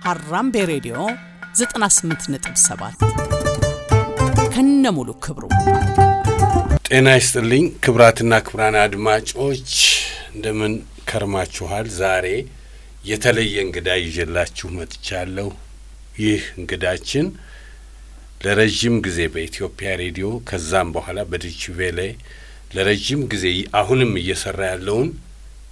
ሀራምቤ ሬዲዮ 98.7 ከነሙሉ ክብሩ። ጤና ይስጥልኝ ክብራትና ክብራን አድማጮች እንደምን ከርማችኋል? ዛሬ የተለየ እንግዳ ይዤላችሁ መጥቻለሁ። ይህ እንግዳችን ለረጅም ጊዜ በኢትዮጵያ ሬዲዮ ከዛም በኋላ በዶይቼ ቬለ ለረጅም ጊዜ አሁንም እየሰራ ያለውን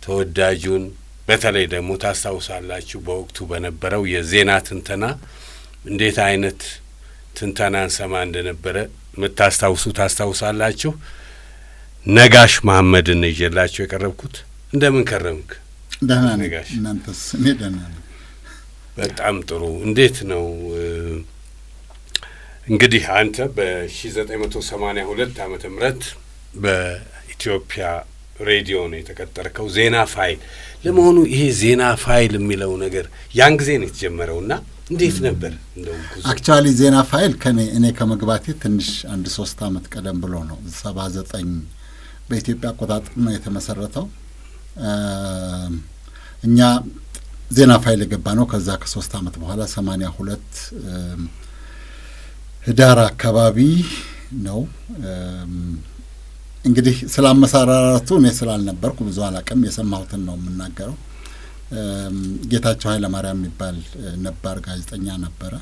ተወዳጁን በተለይ ደግሞ ታስታውሳላችሁ በወቅቱ በነበረው የዜና ትንተና እንዴት አይነት ትንተና እንሰማ እንደነበረ ታስታውሳላችሁ። ነጋሽ መሐመድን ይዤላችሁ የቀረብኩት። እንደምን ከረምክ? ደህና ነኝ። ነጋሽ እናንተስ? እኔ ደህና ነኝ። በጣም ጥሩ። እንዴት ነው እንግዲህ አንተ በ1982 ዓመተ ምህረት በኢትዮጵያ ሬዲዮ ነው የተቀጠርከው። ዜና ፋይል ለመሆኑ ይሄ ዜና ፋይል የሚለው ነገር ያን ጊዜ ነው የተጀመረውና እንዴት ነበር? እንደው አክቹአሊ ዜና ፋይል እኔ ከመግባቴ ትንሽ 1-3 አመት ቀደም ብሎ ነው 79 በኢትዮጵያ አቆጣጠር ነው የተመሰረተው። እኛ ዜና ፋይል የገባ ነው ከዛ ከ3 አመት በኋላ 82 ህዳር አካባቢ ነው። እንግዲህ ስላመሰራራቱ እኔ ስላልነበርኩ ብዙ አላቅም፣ የሰማሁትን ነው የምናገረው። ጌታቸው ኃይለ ማርያም የሚባል ነባር ጋዜጠኛ ነበረ።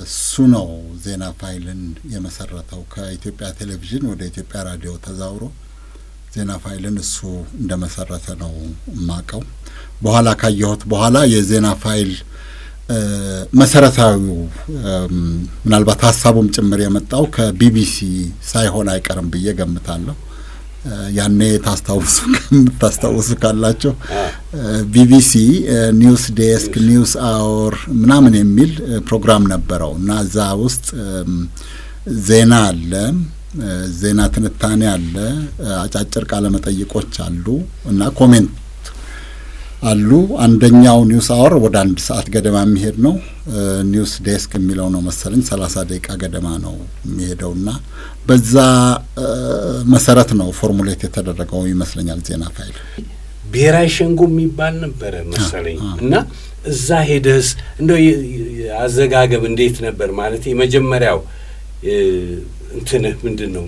እሱ ነው ዜና ፋይልን የመሰረተው። ከኢትዮጵያ ቴሌቪዥን ወደ ኢትዮጵያ ራዲዮ ተዛውሮ ዜና ፋይልን እሱ እንደመሰረተ ነው የማውቀው። በኋላ ካየሁት በኋላ የዜና ፋይል መሰረታዊው ምናልባት ሀሳቡም ጭምር የመጣው ከቢቢሲ ሳይሆን አይቀርም ብዬ ገምታለሁ። ያኔ ታስታውሱ ካላችሁ ቢቢሲ ኒውስ ዴስክ፣ ኒውስ አወር ምናምን የሚል ፕሮግራም ነበረው እና እዛ ውስጥ ዜና አለ፣ ዜና ትንታኔ አለ፣ አጫጭር ቃለ መጠይቆች አሉ እና ኮሜንት አሉ። አንደኛው ኒውስ አወር ወደ 1 ሰዓት ገደማ የሚሄድ ነው። ኒውስ ዴስክ የሚለው ነው መሰለኝ 30 ደቂቃ ገደማ ነው የሚሄደውና በዛ መሰረት ነው ፎርሙሌት የተደረገው ይመስለኛል ዜና ፋይል። ብሔራዊ ሸንጎ የሚባል ነበረ መሰለኝ እና እዛ ሄደስ እንደው አዘጋገብ እንዴት ነበር? ማለት የመጀመሪያው እንትንህ ምንድነው?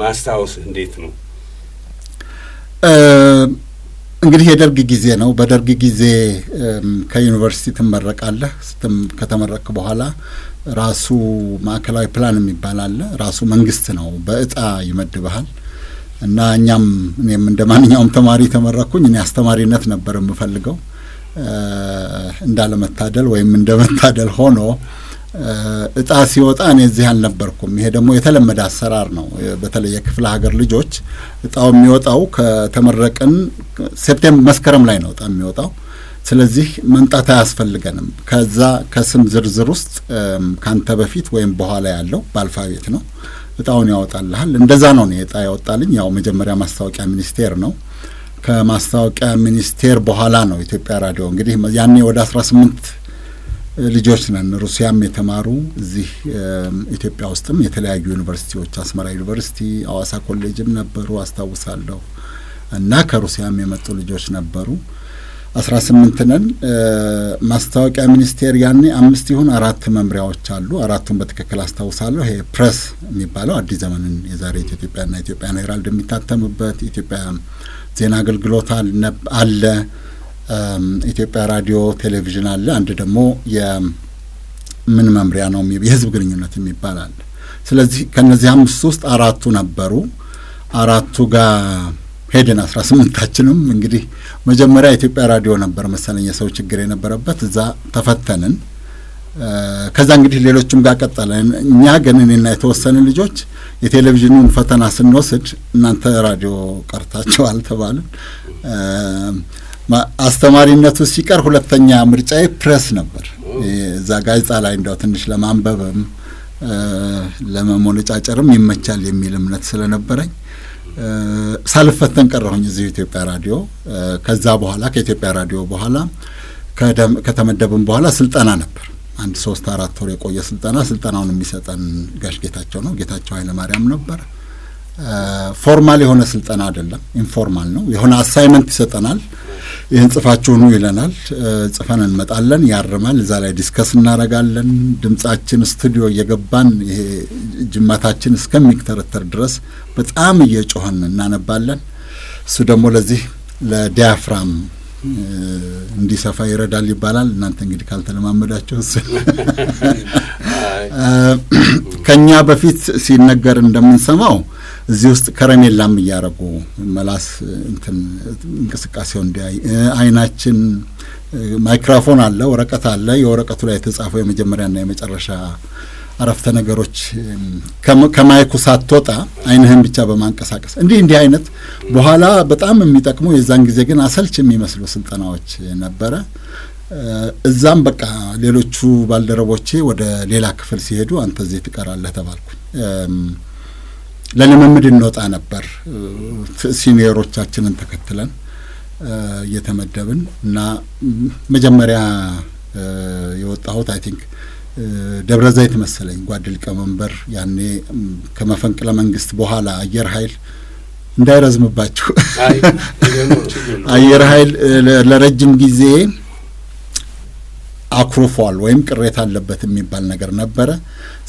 ማስታወስ እንዴት ነው? እንግዲህ የደርግ ጊዜ ነው። በደርግ ጊዜ ከዩኒቨርሲቲ ትመረቃለህ። ከተመረቅ በኋላ ራሱ ማዕከላዊ ፕላን የሚባል አለ። ራሱ መንግስት ነው በእጣ ይመድብሃል እና እኔም እንደማንኛውም ተማሪ ተመረኩኝ። እኔ አስተማሪነት ነበር የምፈልገው። እንዳለመታደል ወይም እንደመታደል ሆኖ እጣ ሲወጣ እኔ እዚህ አልነበርኩም። ይሄ ደግሞ የተለመደ አሰራር ነው። በተለይ የክፍለ ሀገር ልጆች እጣው የሚወጣው ከተመረቅን መስከረም ላይ ነው እጣ የሚወጣው። ስለዚህ መምጣት አያስፈልገንም። ከዛ ከስም ዝርዝር ውስጥ ካንተ በፊት ወይም በኋላ ያለው በአልፋቤት ነው እጣውን ያወጣልሃል። እንደዛ ነው እኔ እጣ ያወጣልኝ። ያው መጀመሪያ ማስታወቂያ ሚኒስቴር ነው። ከማስታወቂያ ሚኒስቴር በኋላ ነው ኢትዮጵያ ራዲዮ። እንግዲህ ያኔ ወደ 18 ልጆች ነን። ሩሲያም የተማሩ እዚህ ኢትዮጵያ ውስጥም የተለያዩ ዩኒቨርሲቲዎች አስመራ ዩኒቨርሲቲ፣ አዋሳ ኮሌጅም ነበሩ አስታውሳለሁ። እና ከሩሲያም የመጡ ልጆች ነበሩ። 18 ነን። ማስታወቂያ ሚኒስቴር ያኔ 5 ይሁን 4 መምሪያዎች አሉ። 4ቱን በትክክል አስታውሳለሁ። ይሄ ፕሬስ የሚባለው አዲስ ዘመንን የዛሬ ኢትዮጵያና ኢትዮጵያ ሄራልድ የሚታተምበት፣ ኢትዮጵያ ዜና አገልግሎት አለ፣ ኢትዮጵያ ራዲዮ ቴሌቪዥን አለ። አንድ ደግሞ የምን መምሪያ ነው የህዝብ ግንኙነት የሚባል አለ። ስለዚህ ከነዚህ 5 ውስጥ 4ቱ ነበሩ። 4ቱ ጋር ሄደን 18ታችንም እንግዲህ መጀመሪያ ኢትዮጵያ ራዲዮ ነበር መሰለኝ የሰው ችግር የነበረበት። እዛ ተፈተንን። ከዛ እንግዲህ ሌሎችም ጋር ቀጠለን። እኛ ግን እኔና የተወሰኑ ልጆች የቴሌቪዥኑን ፈተና ስንወስድ እናንተ ራዲዮ ቀርታችኋል ተባልን። አስተማሪነቱ ሲቀር ሁለተኛ ምርጫዬ ፕሬስ ነበር። እዛ ጋዜጣ ላይ እንደው ትንሽ ለማንበብም ለመሞነጫጨርም ይመቻል የሚል እምነት ስለነበረኝ ሳልፈተን ቀረሁኝ እዚህ ኢትዮጵያ ራዲዮ። ከዛ በኋላ ከኢትዮጵያ ራዲዮ በኋላ ከተመደብን በኋላ ስልጠና ነበር። 3-4 ወር የቆየ ስልጠናውን የሚሰጠን ጋሽ ጌታቸው ነው። ጌታቸው ኃይለ ማርያም ነበር። ፎርማል የሆነ ስልጠና አይደለም፣ ኢንፎርማል ነው። የሆነ አሳይመንት ይሰጠናል። ይህን ጽፋችሁ ነው ይለናል። ጽፈን እንመጣለን፣ ያርማል። እዛ ላይ ዲስከስ እናደርጋለን። ድምጻችን ስቱዲዮ እየገባን ይሄ ጅማታችን እስከሚተረተር ድረስ በጣም እየጮህን እናነባለን። እሱ ደግሞ ለዚህ ለዲያፍራም እንዲሰፋ ይረዳል ይባላል። እናንተ እንግዲህ ካልተለማመዳችሁ ከኛ በፊት ሲነገር እንደምንሰማው እዚህ ውስጥ ከረሜላም እያረጉ መላስ እንቅስቃሴው እንዲያይ አይናችን ማይክሮፎን አለ፣ ወረቀት አለ። የወረቀቱ ላይ የተጻፈው የመጀመሪያና የመጨረሻ አረፍተ ነገሮች ከማይኩ ሳትወጣ አይንህን ብቻ በማንቀሳቀስ እንዲህ አይነት በኋላ በጣም የሚጠቅሙ የዛን ጊዜ ግን አሰልች የሚመስሉ ስልጠናዎች ነበረ። እዛም በቃ ሌሎቹ ባልደረቦቼ ወደ ሌላ ክፍል ሲሄዱ አንተ እዚህ ትቀራለህ ተባልኩኝ። ለልምምድ እንወጣ ነበር ሲኒየሮቻችንን ተከትለን እየተመደብን እና መጀመሪያ የወጣሁት አይ ቲንክ ደብረ ዘይት መሰለኝ ጓድ ሊቀመንበር ያኔ ከመፈንቅለ መንግስት በኋላ አየር ኃይል እንዳይረዝምባችሁ አየር ኃይል ለረጅም ጊዜ አክሮፏል ወይም ቅሬታ አለበት የሚባል ነገር ነበረ።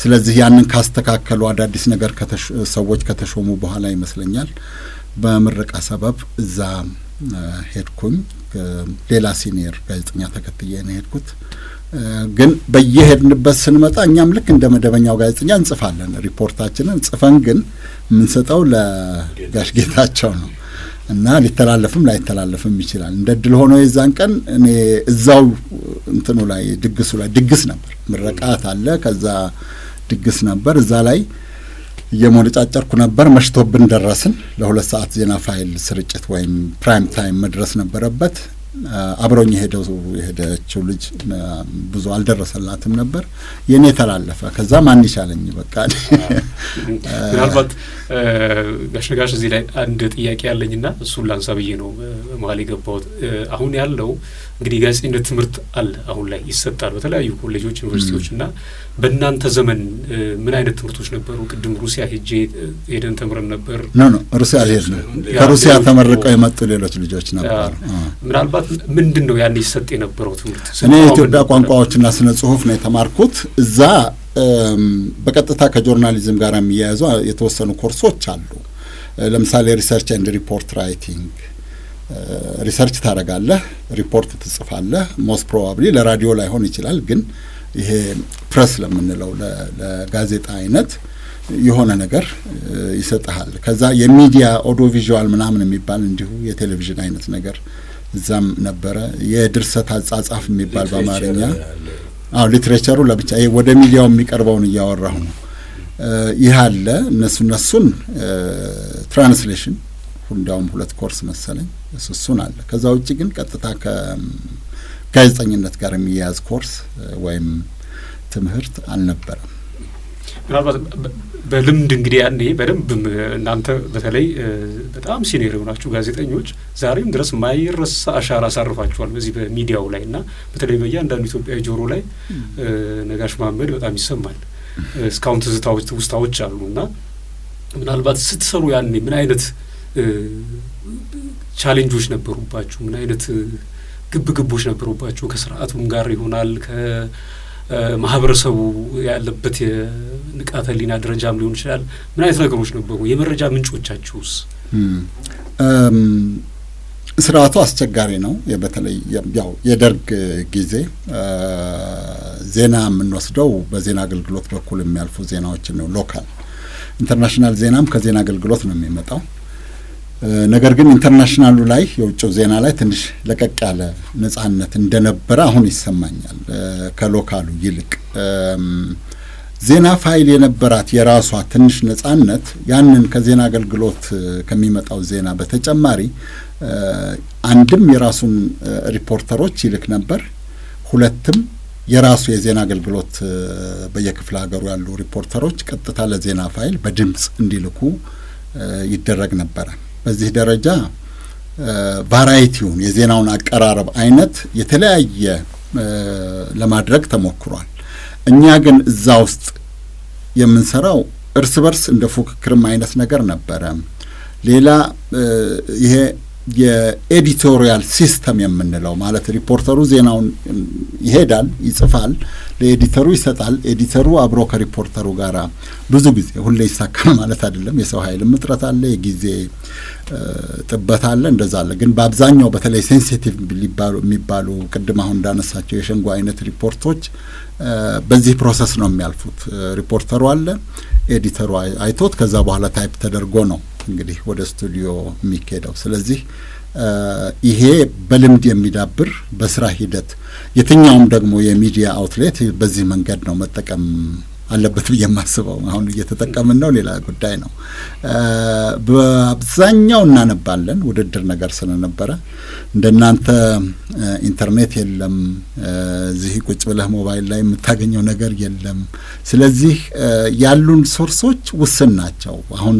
ስለዚህ ያንን ካስተካከሉ አዳዲስ ነገር ሰዎች ከተሾሙ በኋላ ይመስለኛል በምረቃ ሰበብ እዛ ሄድኩኝ። ሌላ ሲኒየር ጋዜጠኛ ተከትዬ ነው ሄድኩት። ግን በየሄድንበት ስንመጣ እኛም ልክ እንደ መደበኛው ጋዜጠኛ እንጽፋለን። ሪፖርታችንን ጽፈን ግን የምንሰጠው ለጋሽ ጌታቸው ነው እና ሊተላለፍም ላይተላለፍም ይችላል። እንደ ድል ሆኖ የዛን ቀን እኔ እዛው እንትኑ ላይ ድግስ ነበር፣ ምረቃት አለ፣ ከዛ ድግስ ነበር። እዛ ላይ እየሞነጫጨርኩ ነበር። መሽቶብን ደረስን። ለ2 ሰዓት ዜና ፋይል ስርጭት ወይም ፕራይም ታይም መድረስ ነበረበት። አብሮኝ የሄደችው ልጅ ብዙ አልደረሰላትም ነበር። የኔ ተላለፈ። ከዛ ማን ይቻለኝ በቃ ምናልባት ጋሽ እዚህ ላይ አንድ ጥያቄ ያለኝና እሱን ላንሳ ብዬ ነው መሀል የገባሁት። አሁን ያለው እንግዲህ ጋዜጠኝነት ትምህርት አለ፣ አሁን ላይ ይሰጣል በተለያዩ ኮሌጆች፣ ዩኒቨርሲቲዎች እና በእናንተ ዘመን ምን አይነት ትምህርቶች ነበሩ? ቅድም ሩሲያ ሄደን ተምረን ነበር። ሩሲያ አልሄድንም። ከሩሲያ ተመርቀው የመጡ ሌሎች ልጆች ነበሩ። ምናልባት ምንድን ነው ያኔ ይሰጥ የነበረው ትምህርት? እኔ የኢትዮጵያ ቋንቋዎችና ስነ ጽሁፍ ነው የተማርኩት። እዛ በቀጥታ ከጆርናሊዝም ጋር የሚያያዙ የተወሰኑ ኮርሶች አሉ። ለምሳሌ ሪሰርች ኤንድ ሪፖርት ራይቲንግ፣ ሪሰርች ታረጋለህ፣ ሪፖርት ትጽፋለህ። ሞስት ፕሮባብሊ ለራዲዮ ላይሆን ይችላል፣ ግን ይሄ ፕሬስ ለምንለው ለጋዜጣ አይነት የሆነ ነገር ይሰጥሃል። ከዛ የሚዲያ ኦዲዮ ቪዥዋል ምናምን የሚባል እንዲሁ የቴሌቪዥን አይነት ነገር እዛም ነበረ። የድርሰት አጻጻፍ የሚባል በአማርኛ ሊትሬቸሩ ለብቻ ወደ ሚዲያው የሚቀርበውን እያወራሁ ነው። ይህ አለ። እነሱን ትራንስሌሽን እንዲያውም 2 ኮርስ መሰለኝ እሱን አለ። ከዛ ውጭ ግን ቀጥታ ከጋዜጠኝነት ጋር የሚያያዝ ኮርስ ወይም ትምህርት አልነበረም። ምናልባት በልምድ እንግዲህ ያኔ በደንብ እናንተ በተለይ በጣም ሲኒየር የሆናችሁ ጋዜጠኞች ዛሬም ድረስ ማይረሳ አሻራ አሳርፋችኋል በዚህ በሚዲያው ላይ እና በተለይ በእያንዳንዱ ኢትዮጵያዊ ጆሮ ላይ ነጋሽ መሐመድ በጣም ይሰማል። እስካሁን ውስታዎች አሉ እና ምናልባት ስትሰሩ ያኔ ምን አይነት ቻሌንጆች ነበሩባችሁ? ምን አይነት ግብግቦች ነበሩባችሁ? ከስርዓቱም ጋር ይሆናል ማህበረሰቡ ያለበት የንቃተ ህሊና ደረጃም ሊሆን ይችላል። ምን አይነት ነገሮች ነበሩ? የመረጃ ምንጮቻችሁስ? ስርዓቱ አስቸጋሪ ነው። በተለይ ያው የደርግ ጊዜ ዜና የምንወስደው በዜና አገልግሎት በኩል የሚያልፉ ዜናዎችን ነው። ሎካል ኢንተርናሽናል ዜናም ከዜና አገልግሎት ነው የሚመጣው። ነገር ግን ኢንተርናሽናሉ ላይ የውጭው ዜና ላይ ትንሽ ለቀቅ ያለ ነጻነት እንደነበረ አሁን ይሰማኛል ከሎካሉ ይልቅ። ዜና ፋይል የነበራት የራሷ ትንሽ ነጻነት ያንን ከዜና አገልግሎት ከሚመጣው ዜና በተጨማሪ አንድም የራሱን ሪፖርተሮች ይልክ ነበር፣ ሁለትም የራሱ የዜና አገልግሎት በየክፍለ ሀገሩ ያሉ ሪፖርተሮች ቀጥታ ለዜና ፋይል በድምጽ እንዲልኩ ይደረግ ነበረ። በዚህ ደረጃ ቫራይቲውን የዜናውን አቀራረብ አይነት የተለያየ ለማድረግ ተሞክሯል። እኛ ግን እዛ ውስጥ የምንሰራው እርስ በርስ እንደ ፉክክርም አይነት ነገር ነበረ። ሌላ ይሄ የኤዲቶሪያል ሲስተም የምንለው ማለት ሪፖርተሩ ዜናውን ይሄዳል፣ ይጽፋል፣ ለኤዲተሩ ይሰጣል። ኤዲተሩ አብሮ ከሪፖርተሩ ጋር ብዙ ጊዜ ሁሌ ይሳካል ማለት አይደለም። የሰው ኃይልም እጥረት አለ፣ የጊዜ ጥበት አለ፣ እንደዛ አለ። ግን በአብዛኛው በተለይ ሴንሲቲቭ የሚባሉ ቅድም አሁን እንዳነሳቸው የሸንጎ አይነት ሪፖርቶች በዚህ ፕሮሰስ ነው የሚያልፉት። ሪፖርተሩ አለ፣ ኤዲተሩ አይቶት ከዛ በኋላ ታይፕ ተደርጎ ነው እንግዲህ ወደ ስቱዲዮ የሚካሄደው። ስለዚህ ይሄ በልምድ የሚዳብር በስራ ሂደት የትኛውም ደግሞ የሚዲያ አውትሌት በዚህ መንገድ ነው መጠቀም አለበት ብዬ የማስበው። አሁን እየተጠቀምን ነው፣ ሌላ ጉዳይ ነው። በአብዛኛው እናነባለን፣ ውድድር ነገር ስለነበረ እንደናንተ ኢንተርኔት የለም፣ እዚህ ቁጭ ብለህ ሞባይል ላይ የምታገኘው ነገር የለም። ስለዚህ ያሉን ሶርሶች ውስን ናቸው። አሁን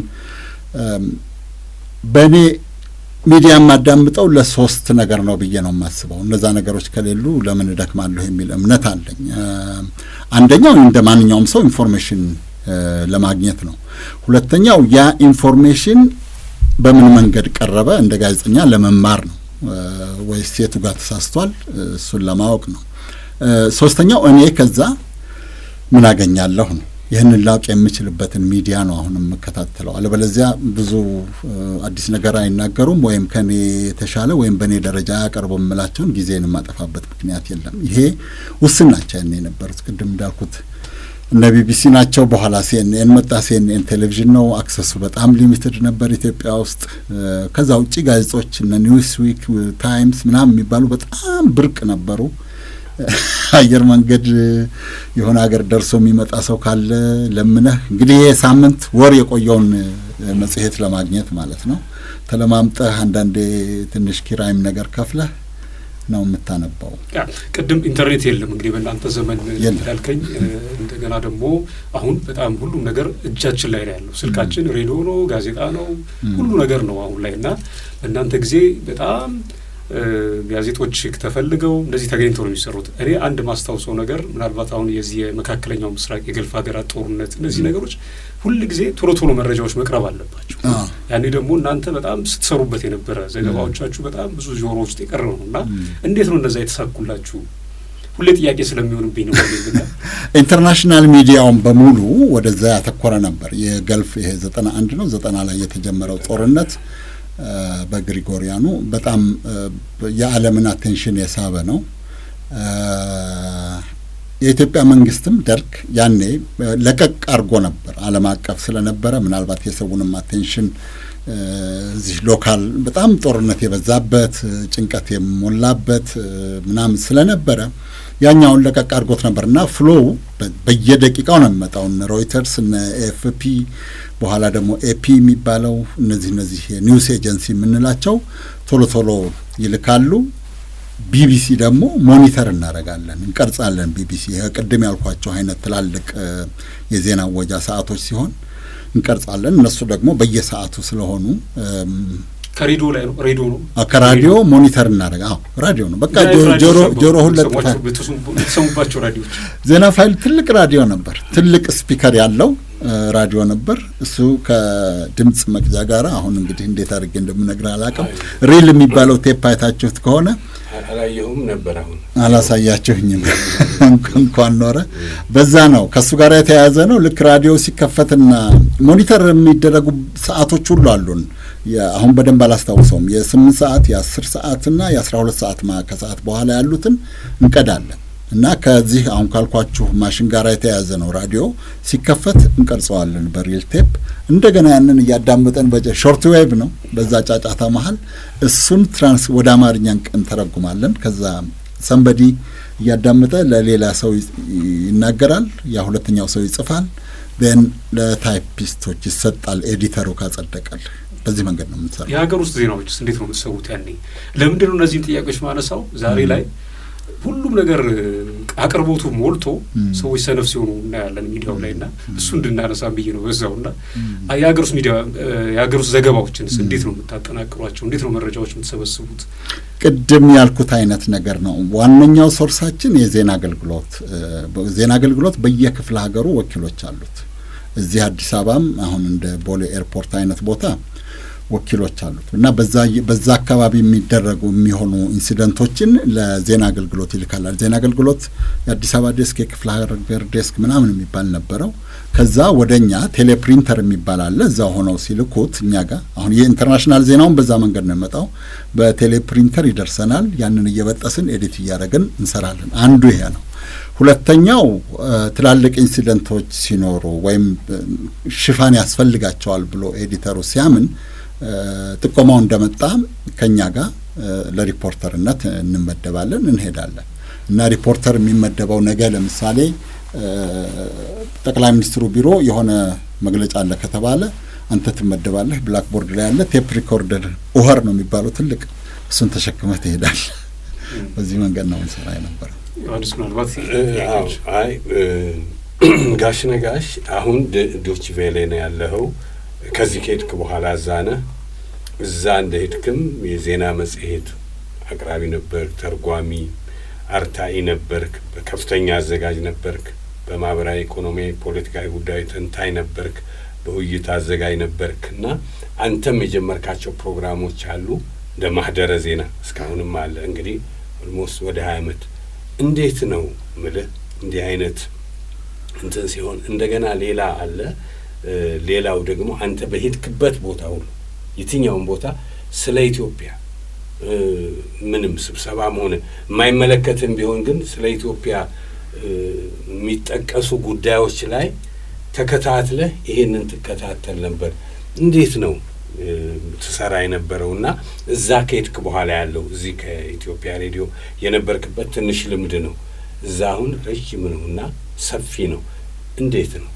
በእኔ ሚዲያ የማዳምጠው ለሶስት ነገር ነው ብዬ ነው የማስበው። እነዛ ነገሮች ከሌሉ ለምን እደክማለሁ የሚል እምነት አለኝ። አንደኛው እንደ ማንኛውም ሰው ኢንፎርሜሽን ለማግኘት ነው። ሁለተኛው ያ ኢንፎርሜሽን በምን መንገድ ቀረበ፣ እንደ ጋዜጠኛ ለመማር ነው ወይስ የቱ ጋር ተሳስቷል እሱን ለማወቅ ነው። ሶስተኛው እኔ ከዛ ምን አገኛለሁ ነው። ይህንን ላውቅ የምችልበትን ሚዲያ ነው አሁን የምከታተለው። አለበለዚያ ብዙ አዲስ ነገር አይናገሩም ወይም ከኔ የተሻለ ወይም በእኔ ደረጃ ያቀርቡ የምላቸውን ጊዜን የማጠፋበት ምክንያት የለም። ይሄ ውስን ናቸው ያኔ የነበሩት። ቅድም እንዳልኩት እነ ቢቢሲ ናቸው። በኋላ ሲኤንኤን መጣ። ሲኤንኤን ቴሌቪዥን ነው። አክሰሱ በጣም ሊሚትድ ነበር ኢትዮጵያ ውስጥ። ከዛ ውጪ ጋዜጦች እነ ኒውስ ዊክ፣ ታይምስ ምናምን የሚባሉ በጣም ብርቅ ነበሩ። አየር መንገድ የሆነ ሀገር ደርሶ የሚመጣ ሰው ካለ ለምነህ እንግዲህ የሳምንት ወር የቆየውን መጽሔት ለማግኘት ማለት ነው ተለማምጠህ አንዳንዴ ትንሽ ኪራይም ነገር ከፍለህ ነው የምታነባው። ቅድም ኢንተርኔት የለም እንግዲህ በእናንተ ዘመን ያልከኝ፣ እንደገና ደግሞ አሁን በጣም ሁሉም ነገር እጃችን ላይ ነው ያለው። ስልካችን ሬዲዮ ነው፣ ጋዜጣ ነው፣ ሁሉ ነገር ነው አሁን ላይ እና በእናንተ ጊዜ በጣም ጋዜጦች ተፈልገው እንደዚህ ተገኝተው ነው የሚሰሩት። እኔ አንድ ማስታውሰው ነገር ምናልባት አሁን የዚህ የመካከለኛው ምስራቅ የገልፍ ሀገራት ጦርነት እነዚህ ነገሮች ሁል ጊዜ ቶሎ ቶሎ መረጃዎች መቅረብ አለባቸው። ያኔ ደግሞ እናንተ በጣም ስትሰሩበት የነበረ ዘገባዎቻችሁ በጣም ብዙ ጆሮ ውስጥ የቀረው ነው እና እንዴት ነው እንደዛ የተሳኩላችሁ? ሁሌ ጥያቄ ስለሚሆንብኝ ነው። ኢንተርናሽናል ሚዲያውን በሙሉ ወደዛ ያተኮረ ነበር። የገልፍ ይሄ 91 ነው 90 ላይ የተጀመረው ጦርነት በግሪጎሪያኑ በጣም የዓለምን አቴንሽን የሳበ ነው። የኢትዮጵያ መንግስትም ደርግ ያኔ ለቀቅ አድርጎ ነበር። ዓለም አቀፍ ስለነበረ ምናልባት የሰውንም አቴንሽን እዚህ ሎካል በጣም ጦርነት የበዛበት ጭንቀት የሞላበት ምናምን ስለነበረ ያኛውን ለቀቅ አድርጎት ነበርና ፍሎው በየደቂቃው ነው የሚመጣው። ሮይተርስ፣ ኤኤፍፒ፣ በኋላ ደግሞ ኤፒ የሚባለው እነዚህ ኒውስ ኤጀንሲ የምንላቸው ቶሎ ቶሎ ይልካሉ። ቢቢሲ ደግሞ ሞኒተር እናደርጋለን፣ እንቀርጻለን። ቢቢሲ ቅድም ያልኳቸው አይነት ትላልቅ የዜና ወጃ ሰዓቶች ሲሆን እንቀርጻለን። እነሱ ደግሞ በየሰዓቱ ስለሆኑ ከሬዲዮ ላይ ነው። ሬዲዮ ነው ከራዲዮ ሞኒተር እናደርግ። ራዲዮ ነው በቃ ጆሮ ሁለት ተሰሙባቸው ራዲዮች። ዜና ፋይል ትልቅ ራዲዮ ነበር፣ ትልቅ ስፒከር ያለው ራዲዮ ነበር። እሱ ከድምጽ መቅጃ ጋር አሁን እንግዲህ እንዴት አድርጌ እንደምነግርህ አላውቅም። ሪል የሚባለው ቴፕ አይታችሁት ከሆነ አላየሁም ነበር። አሁን አላሳያችሁኝም እንኳን ኖረ። በዛ ነው ከሱ ጋር የተያያዘ ነው። ልክ ራዲዮ ሲከፈትና ሞኒተር የሚደረጉ ሰዓቶች ሁሉ አሉን። አሁን በደንብ አላስታውሰውም። የ8 ሰዓት የ10 ሰዓትና የ12 ሰዓት ከሰዓት በኋላ ያሉትን እንቀዳለን እና ከዚህ አሁን ካልኳችሁ ማሽን ጋር የተያያዘ ነው። ራዲዮ ሲከፈት እንቀርጸዋለን በሪል ቴፕ። እንደገና ያንን እያዳመጠን ሾርት ዌቭ ነው በዛ ጫጫታ መሀል እሱን ወደ አማርኛ እንተረጉማለን። ከዛ ሰንበዲ እያዳመጠ ለሌላ ሰው ይናገራል፣ ያ ሁለተኛው ሰው ይጽፋል፣ then ለታይፒስቶች ይሰጣል፣ ኤዲተሩ ካጸደቀል። በዚህ መንገድ ነው የምንሰራው። የሀገር ውስጥ ዜናዎችስ እንዴት ነው የምትሰሩት? ያኔ ለምንድን ነው እነዚህን ጥያቄዎች ማነሳው? ዛሬ ላይ ሁሉም ነገር አቅርቦቱ ሞልቶ ሰዎች ሰነፍ ሲሆኑ እናያለን ሚዲያው ላይ እና እሱ እንድናነሳ ብዬ ነው በዛው እና የሀገር ውስጥ ሚዲያ የሀገር ውስጥ ዘገባዎችንስ እንዴት ነው የምታጠናቅሯቸው? እንዴት ነው መረጃዎች የምትሰበስቡት? ቅድም ያልኩት አይነት ነገር ነው። ዋነኛው ሶርሳችን የዜና አገልግሎት። ዜና አገልግሎት በየክፍለ ሀገሩ ወኪሎች አሉት እዚህ አዲስ አበባም አሁን እንደ ቦሌ ኤርፖርት አይነት ቦታ ወኪሎች አሉት እና በዛ አካባቢ የሚደረጉ የሚሆኑ ኢንሲደንቶችን ለዜና አገልግሎት ይልካል። ዜና አገልግሎት የአዲስ አበባ ዴስክ፣ የክፍለ ሀገር ዴስክ ምናምን የሚባል ነበረው። ከዛ ወደኛ ቴሌፕሪንተር የሚባል አለ። እዛ ሆነው ሲልኩት እኛ ጋር አሁን የኢንተርናሽናል ዜናውን በዛ መንገድ ነው የሚመጣው። በቴሌፕሪንተር ይደርሰናል። ያንን እየበጠስን ኤዲት እያደረግን እንሰራለን። አንዱ ይሄ ነው። ሁለተኛው ትላልቅ ኢንሲደንቶች ሲኖሩ ወይም ሽፋን ያስፈልጋቸዋል ብሎ ኤዲተሩ ሲያምን ጥቆማው እንደመጣ ከኛ ጋር ለሪፖርተርነት እንመደባለን፣ እንሄዳለን እና ሪፖርተር የሚመደበው ነገ ለምሳሌ ጠቅላይ ሚኒስትሩ ቢሮ የሆነ መግለጫ አለ ከተባለ አንተ ትመደባለህ። ብላክቦርድ ላይ ያለ ቴፕ ሪኮርደር ኡኸር ነው የሚባለው ትልቅ፣ እሱን ተሸክመህ ትሄዳለህ። በዚህ መንገድ ነው እንሰራ የነበረው። አይ ጋሽ ነጋሽ አሁን ዶች ቬሌ ነው ያለኸው። ከዚህ ከሄድክ በኋላ እዛ እንደሄድክም የዜና መጽሔት አቅራቢ ነበርክ፣ ተርጓሚ፣ አርታኢ ነበርክ፣ በከፍተኛ አዘጋጅ ነበርክ፣ በማህበራዊ ኢኮኖሚያዊ፣ ፖለቲካዊ ጉዳይ ተንታኝ ነበርክ፣ በውይይት አዘጋጅ ነበርክ እና አንተም የጀመርካቸው ፕሮግራሞች አሉ እንደ ማህደረ ዜና እስካሁንም አለ። እንግዲህ ኦልሞስት ወደ 20 ዓመት እንዴት ነው ምልህ እንዲህ አይነት እንትን ሲሆን እንደገና ሌላ አለ። ሌላው ደግሞ አንተ በሄድክበት ቦታ ሁሉ የትኛውን ቦታ ስለ ኢትዮጵያ ምንም ስብሰባም ሆነ የማይመለከትም ቢሆን ግን ስለ ኢትዮጵያ የሚጠቀሱ ጉዳዮች ላይ ተከታትለህ ይሄንን ትከታተል ነበር። እንዴት ነው ትሰራ የነበረውና እዛ ከሄድክ በኋላ ያለው እዚህ ከኢትዮጵያ ሬዲዮ የነበርክበት ትንሽ ልምድ ነው፣ እዛ አሁን ረጅም ነውና ሰፊ ነው። እንዴት ነው?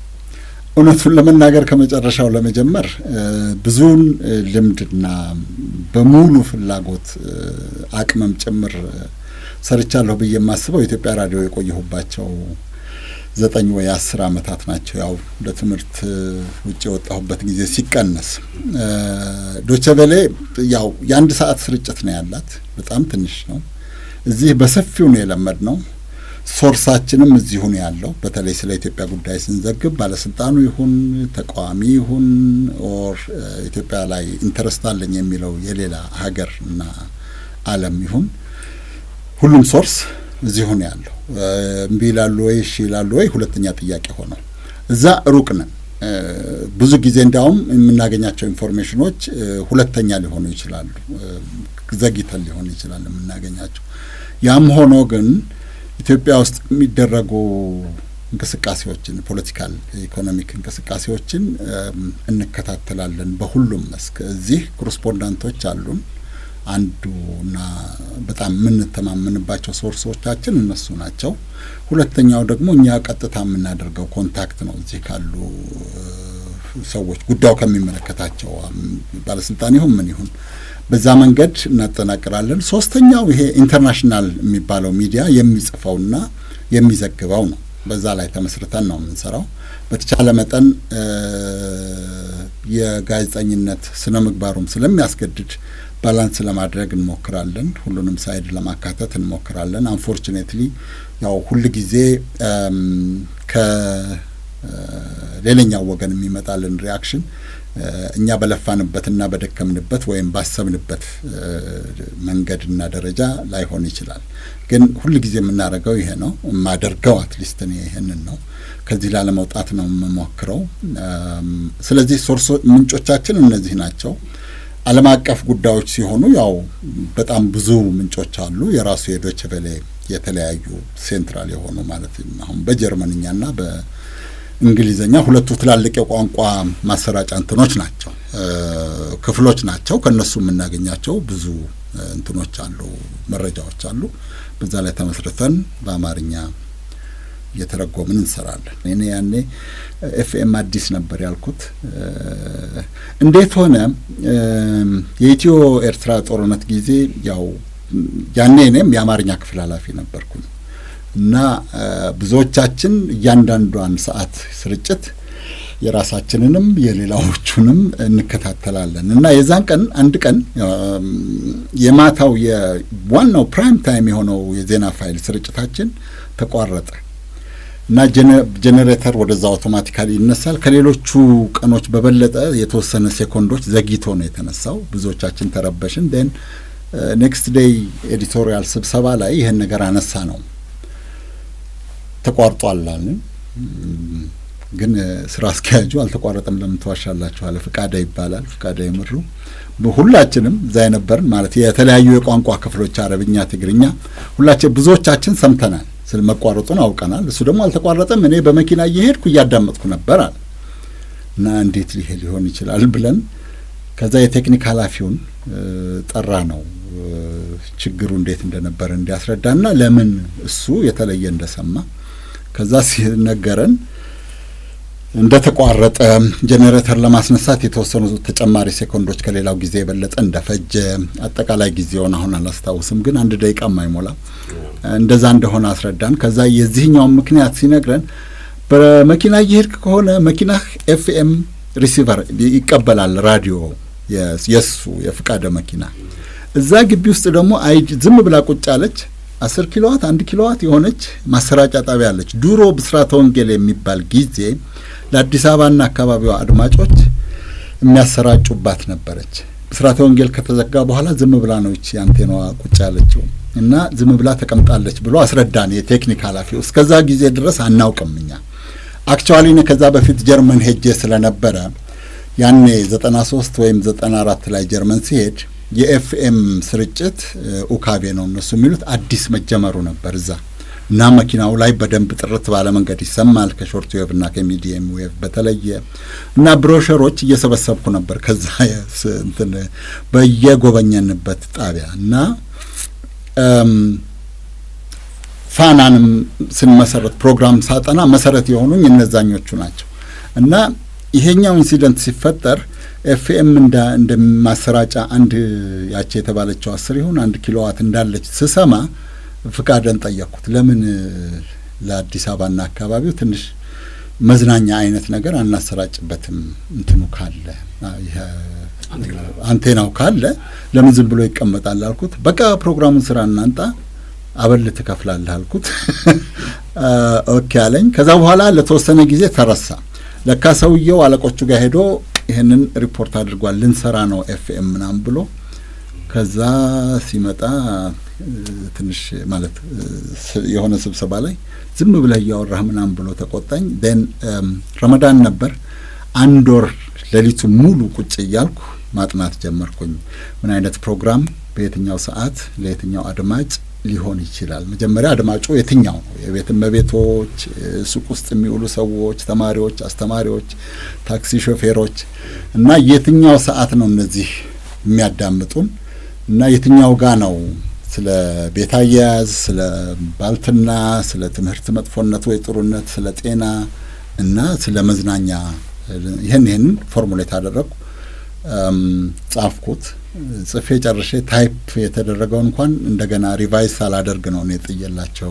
እውነቱን ለመናገር ከመጨረሻው ለመጀመር ብዙውን ልምድና በሙሉ ፍላጎት አቅምም ጭምር ሰርቻለሁ ብዬ የማስበው ኢትዮጵያ ራዲዮ የቆየሁባቸው 9 ወይ 10 ዓመታት ናቸው። ያው ለትምህርት ውጭ የወጣሁበት ጊዜ ሲቀነስ ዶቼ ቬለ ያው የ1 ሰዓት ስርጭት ነው ያላት፣ በጣም ትንሽ ነው። እዚህ በሰፊው ነው የለመድነው። ሶርሳችንም እዚሁ ነው ያለው። በተለይ ስለ ኢትዮጵያ ጉዳይ ስንዘግብ ባለስልጣኑ ይሁን ተቃዋሚ ይሁን ኦር ኢትዮጵያ ላይ ኢንተረስት አለኝ የሚለው የሌላ ሀገርና ዓለም ይሁን ሁሉም ሶርስ እዚሁ ነው ያለው። እምቢ ይላሉ ወይ እሺ ይላሉ ወይ ሁለተኛ ጥያቄ ሆነው እዛ ሩቅ ነን። ብዙ ጊዜ እንዲያውም የምናገኛቸው ኢንፎርሜሽኖች ሁለተኛ ሊሆኑ ይችላሉ፣ ዘግይተን ሊሆን ይችላል የምናገኛቸው። ያም ሆኖ ግን ኢትዮጵያ ውስጥ የሚደረጉ እንቅስቃሴዎችን ፖለቲካል፣ ኢኮኖሚክ እንቅስቃሴዎችን እንከታተላለን በሁሉም መስክ። እዚህ ኮረስፖንዳንቶች አሉን። አንዱና በጣም የምንተማመንባቸው ሶርሶቻችን እነሱ ናቸው። ሁለተኛው ደግሞ እኛ ቀጥታ የምናደርገው ኮንታክት ነው እዚህ ካሉ ሰዎች፣ ጉዳዩ ከሚመለከታቸው ባለስልጣን ይሁን ምን ይሁን በዛ መንገድ እናጠናቅራለን። ሶስተኛው ይሄ ኢንተርናሽናል የሚባለው ሚዲያ የሚጽፈውና የሚዘግበው ነው። በዛ ላይ ተመስርተን ነው የምንሰራው። በተቻለ መጠን የጋዜጠኝነት ስነ ምግባሩም ስለሚያስገድድ ባላንስ ለማድረግ እንሞክራለን። ሁሉንም ሳይድ ለማካተት እንሞክራለን። አንፎርቹኔትሊ ያው ሁሉ ጊዜ ከሌላኛው ወገን የሚመጣልን ሪአክሽን እኛ በለፋንበትና በደከምንበት ወይም ባሰብንበት መንገድና ደረጃ ላይሆን ይችላል። ግን ሁሉ ጊዜ የምናደርገው ይሄ ነው። የማደርገው አትሊስት እኔ ይሄንን ነው። ከዚህ ላለመውጣት ነው የምሞክረው። ስለዚህ ምንጮቻችን እነዚህ ናቸው። ዓለም አቀፍ ጉዳዮች ሲሆኑ ያው በጣም ብዙ ምንጮች አሉ። የራሱ የዶቼ ቬለ የተለያዩ ሴንትራል የሆኑ ማለት አሁን በጀርመንኛና በእንግሊዘኛ ሁለቱ ትላልቅ የቋንቋ ማሰራጫ እንትኖች ናቸው፣ ክፍሎች ናቸው። ከነሱ የምናገኛቸው ብዙ እንትኖች አሉ፣ መረጃዎች አሉ። በዛ ላይ ተመስርተን በአማርኛ እየተረጎምን እንሰራለን። እኔ ያኔ ኤፍኤም አዲስ ነበር ያልኩት። እንዴት ሆነ የኢትዮ ኤርትራ ጦርነት ጊዜ ያው ያኔ እኔም የአማርኛ ክፍል ኃላፊ ነበርኩኝ እና ብዙዎቻችን እያንዳንዷን ሰዓት ስርጭት የራሳችንንም የሌላዎቹንም እንከታተላለን እና የዛን ቀን አንድ ቀን የማታው የዋናው ፕራይም ታይም የሆነው የዜና ፋይል ስርጭታችን ተቋረጠ እና ጄኔሬተር ወደዛ አውቶማቲካሊ ይነሳል። ከሌሎቹ ቀኖች በበለጠ የተወሰነ ሴኮንዶች ዘግይቶ ነው የተነሳው። ብዙዎቻችን ተረበሽን። ዴን ኔክስት ዴይ ኤዲቶሪያል ስብሰባ ላይ ይህን ነገር አነሳ ነው ተቋርጧል አልን። ግን ስራ አስኪያጁ አልተቋረጠም ለምን ተዋሻላችሁ አለ። ፍቃደ ይባላል። ፍቃደ ይምሩ ሁላችንም እዛ የነበርን ማለት የተለያዩ የቋንቋ ክፍሎች አረብኛ፣ ትግርኛ ሁላችን ብዙዎቻችን ሰምተናል። ስለ መቋረጡን አውቀናል። እሱ ደግሞ አልተቋረጠም። እኔ በመኪና እየሄድኩ እያዳመጥኩ ነበር አለ እና እንዴት ሊሆን ይችላል ብለን ከዛ የቴክኒክ ኃላፊውን ጠራ ነው ችግሩ እንዴት እንደነበረ እንዲያስረዳና ለምን እሱ የተለየ እንደሰማ ከዛ ሲነገረን እንደተቋረጠ ጄኔሬተር ለማስነሳት የተወሰኑ ተጨማሪ ሴኮንዶች ከሌላው ጊዜ የበለጠ እንደፈጀ አጠቃላይ ጊዜውን አሁን አላስታውስም፣ ግን 1 ደቂቃም አይሞላ እንደዛ እንደሆነ አስረዳን። ከዛ የዚህኛው ምክንያት ሲነግረን በመኪና እየሄድክ ከሆነ መኪናህ ኤፍኤም ሪሲቨር ይቀበላል ራዲዮ የሱ የፍቃደ መኪና። እዛ ግቢ ውስጥ ደግሞ ዝም ብላ ቁጭ አለች 10 ኪሎዋት 1 ኪሎዋት የሆነች ማሰራጫ ጣቢያ አለች። ድሮ ብስራተ ወንጌል የሚባል ጊዜ ለአዲስ አበባና አካባቢዋ አድማጮች የሚያሰራጩባት ነበረች። ብስራተ ወንጌል ከተዘጋ በኋላ ዝም ብላ ነው እቺ አንቴናዋ ቁጭ ያለችው እና ዝም ብላ ተቀምጣለች ብሎ አስረዳን የቴክኒክ ኃላፊው። እስከዛ ጊዜ ድረስ አናውቅም እኛ። አክቹአሊ ነው ከዛ በፊት ጀርመን ሄጄ ስለነበረ ያኔ 93 ወይም 94 ላይ ጀርመን ሲሄድ የኤፍኤም ስርጭት ኡካቤ ነው እነሱ የሚሉት አዲስ መጀመሩ ነበር እዛ እና መኪናው ላይ በደንብ ጥርት ባለ መንገድ ይሰማል ከሾርት ዌቭ እና ከሚዲየም ዌቭ በተለየ እና ብሮሸሮች እየሰበሰብኩ ነበር ከዛ እንትን በየጎበኘንበት ጣቢያ እና ፋናንም ስንመሰረት ፕሮግራም ሳጠና መሰረት የሆኑኝ እነዛኞቹ ናቸው እና ይሄኛው ኢንሲደንት ሲፈጠር ኤፍኤም እንደማሰራጫ አንድ ያቺ የተባለችው 10 ይሁን 1 ኪሎዋት እንዳለች ስሰማ ፍቃደን ጠየቅኩት። ለምን ለአዲስ አበባና አካባቢው ትንሽ መዝናኛ አይነት ነገር አናሰራጭበትም? እንትኑ ካለ አንቴናው ካለ ለምን ዝም ብሎ ይቀመጣል አልኩት። በቃ ፕሮግራሙን ስራ እናንጣ አበል ትከፍላለህ አልኩት። ኦኬ አለኝ። ከዛ በኋላ ለተወሰነ ጊዜ ተረሳ። ለካ ሰውየው አለቆቹ ጋር ሄዶ ይሄንን ሪፖርት አድርጓል ልንሰራ ነው ኤፍኤም ምናምን ብሎ ከዛ ሲመጣ ትንሽ ማለት የሆነ ስብሰባ ላይ ዝም ብለህ እያወራህ ምናምን ብሎ ተቆጣኝ። ዴን ረመዳን ነበር። 1 ወር ሌሊቱ ሙሉ ቁጭ እያልኩ ማጥናት ጀመርኩኝ። ምን አይነት ፕሮግራም በየትኛው ሰዓት ለየትኛው አድማጭ ሊሆን ይችላል። መጀመሪያ አድማጩ የትኛው ነው? የቤት እመቤቶች፣ ሱቅ ውስጥ የሚውሉ ሰዎች፣ ተማሪዎች፣ አስተማሪዎች፣ ታክሲ ሾፌሮች እና የትኛው ሰዓት ነው እነዚህ የሚያዳምጡን እና የትኛው ጋ ነው ስለ ቤት አያያዝ፣ ስለ ባልትና፣ ስለ ትምህርት መጥፎነት ወይ ጥሩነት፣ ስለ ጤና እና ስለ መዝናኛ ይህን ፎርሙሌት አደረግኩ። ጻፍኩት። ጽፌ ጨርሼ ታይፕ የተደረገው እንኳን እንደገና ሪቫይዝ ሳላደርግ ነው እኔ ጥየላቸው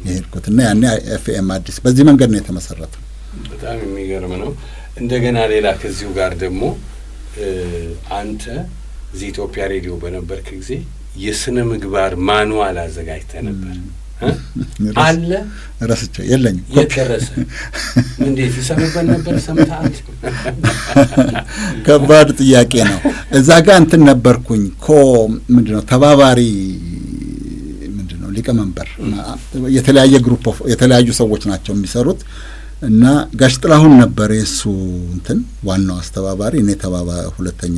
የሄድኩት እና ያኔ ኤፍኤም አዲስ በዚህ መንገድ ነው የተመሰረተው። በጣም የሚገርም ነው። እንደገና ሌላ ከዚሁ ጋር ደግሞ አንተ እዚህ ኢትዮጵያ ሬዲዮ በነበርክ ጊዜ የስነ ምግባር ማኑዋል አዘጋጅተህ ነበር አለ? ረስቼው የለኝም። የደረሰ እንዴት ይሰምበን ነበር? ሰምተሃል? ከባድ ጥያቄ ነው። እዛ ጋር እንትን ነበርኩኝ ምንድነው ተባባሪ ምንድነው ሊቀመንበር የተለያየ ግሩፕ ኦፍ የተለያዩ ሰዎች ናቸው የሚሰሩት እና ጋሽ ጥላሁን ነበር የሱ እንትን ዋናው አስተባባሪ። እኔ ሁለተኛ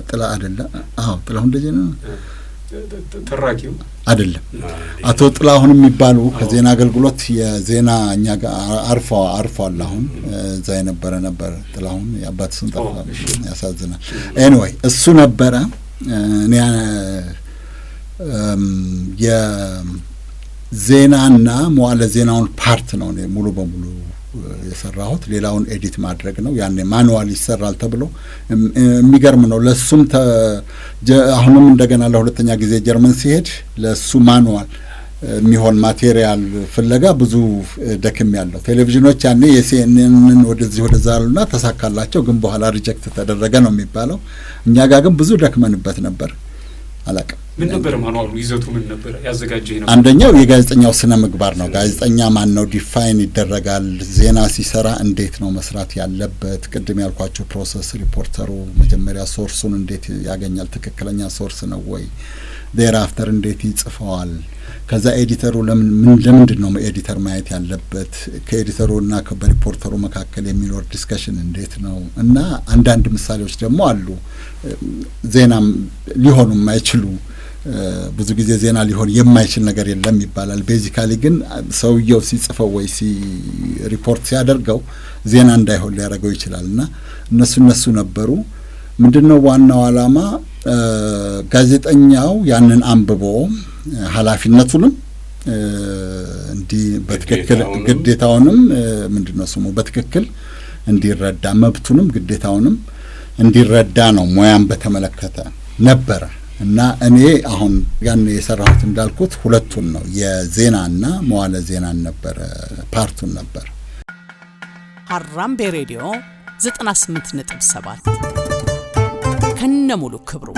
ጥላ አይደለም። ጥላሁን ደጀ ነው ተራኪው አይደለም። አቶ ጥላሁን የሚባሉ ከዜና አገልግሎት የዜና እኛ ጋር አርፏል። አሁን እዛ የነበረ ነበር ጥላሁን። የአባት ስም ጠፋ፣ ያሳዝናል። ኤኒዌይ እሱ ነበረ። እኔ የዜናና መዋለ ዜናውን ፓርት ነው እኔ ሙሉ በሙሉ የሰራሁት። ሌላውን ኤዲት ማድረግ ነው። ያኔ ማኑዋል ይሰራል ተብሎ የሚገርም ነው። ለሱም አሁንም እንደገና ለሁለተኛ ጊዜ ጀርመን ሲሄድ ለሱ ማኑዋል የሚሆን ማቴሪያል ፍለጋ ብዙ ደክም ያለው ቴሌቪዥኖች ያኔ የሲኤንኤንን ወደዚህ ወደዛ አሉና ተሳካላቸው፣ ግን በኋላ ሪጀክት ተደረገ ነው የሚባለው። እኛ ጋር ግን ብዙ ደክመንበት ነበር። አላቅም ምን ነበር ማኑዋሉ? ይዘቱ ምን ነበር? ያዘጋጀው ነው? አንደኛው የጋዜጠኛው ስነ ምግባር ነው። ጋዜጠኛ ማን ነው ዲፋይን ይደረጋል። ዜና ሲሰራ እንዴት ነው መስራት ያለበት? ቅድም ያልኳቸው ፕሮሰስ፣ ሪፖርተሩ መጀመሪያ ሶርሱን እንዴት ያገኛል? ትክክለኛ ሶርስ ነው ወይ? ዴር አፍተር እንዴት ይጽፈዋል? ከዛ ኤዲተሩ ለምንድን ነው ኤዲተር ማየት ያለበት? ከኤዲተሩና በሪፖርተሩ መካከል የሚኖር ዲስከሽን እንዴት ነው? እና አንዳንድ ምሳሌዎች ደግሞ አሉ። ዜናም ሊሆኑ የማይችሉ ብዙ ጊዜ ዜና ሊሆን የማይችል ነገር የለም ይባላል። ቤዚካሊ ግን ሰውየው ሲጽፈው ወይ ሪፖርት ሲያደርገው ዜና እንዳይሆን ሊያደርገው ይችላልና እነሱ ነበሩ። ምንድነው ዋናው ዓላማ? ጋዜጠኛው ያንን አንብቦ ኃላፊነቱንም እንዲህ በትክክል ግዴታውንም ምንድነው ስሙ በትክክል እንዲረዳ መብቱንም ግዴታውንም እንዲረዳ ነው ሙያን በተመለከተ ነበረ። እና እኔ አሁን ያን የሰራሁት እንዳልኩት ሁለቱን ነው፣ የዜናና መዋለ ዜናን ነበር፣ ፓርቱን ነበር። ሀራምቤ ሬዲዮ 98.7 ከነሙሉ ክብሩ